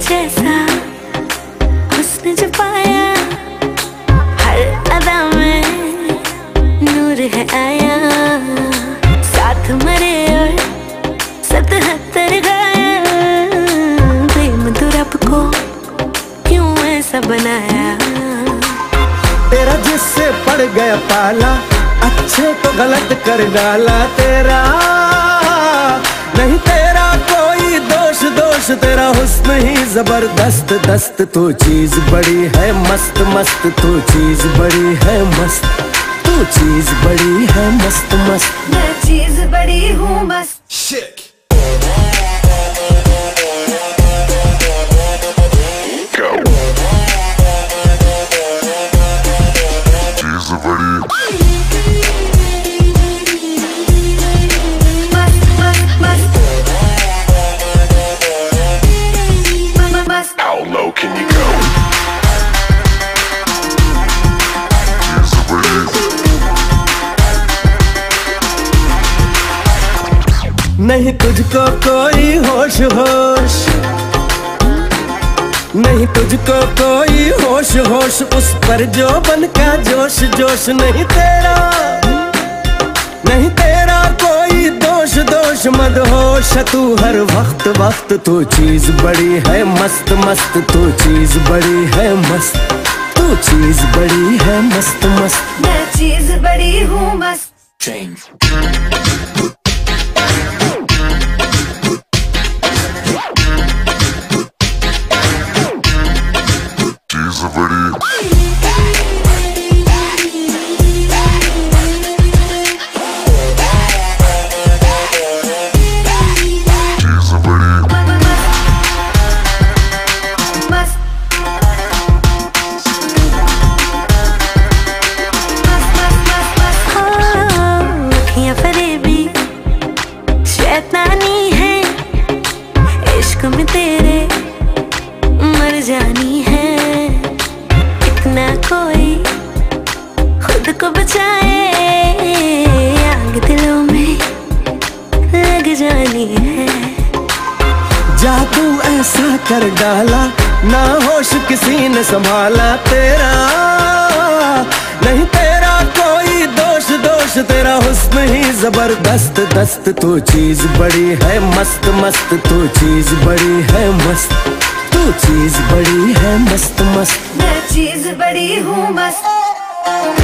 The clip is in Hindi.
जैसा हुस्न जो पाया, हर अदा में नूर है आया। साथ मरे और 77 गाया, प्रेम तो रब को क्यों ऐसा बनाया। तेरा जिससे पड़ गया पाला, अच्छे को गलत कर डाला। तेरा नहीं तेरा कोई दोष, दोष तेरा हुस्न ही जबरदस्त दस्त। तू चीज बड़ी है मस्त मस्त, तू चीज बड़ी है मस्त, तू चीज बड़ी है मस्त मस्त। मैं चीज बड़ी हूँ मस्त। How low can you go? नहीं तुझको कोई होश होश, नहीं तुझको कोई होश होश, उस पर जो बन का जोश जोश। नहीं तेरा, नहीं तेरा कोई दोष दोष, मदहोश तू हर वक्त वक्त। तू चीज बड़ी है मस्त मस्त, तू चीज बड़ी है मस्त, तू चीज बड़ी है मस्त मस्त। मैं चीज बड़ी हूँ मस्त। Change. She's a pretty. शैतानी है इश्क में तेरे, मर जानी है। इतना कोई खुद को बचाए, आग दिलों में लग जानी है। जादू ऐसा कर डाला, ना होश किसी ने संभाला। तेरा नहीं तेरा कोई दोष दोष, तेरा हुस्न ही जबरदस्त दस्त। तू चीज बड़ी है मस्त मस्त, तू चीज बड़ी है मस्त, तू चीज बड़ी है मस्त मस्त। मैं चीज बड़ी हूँ मस्त।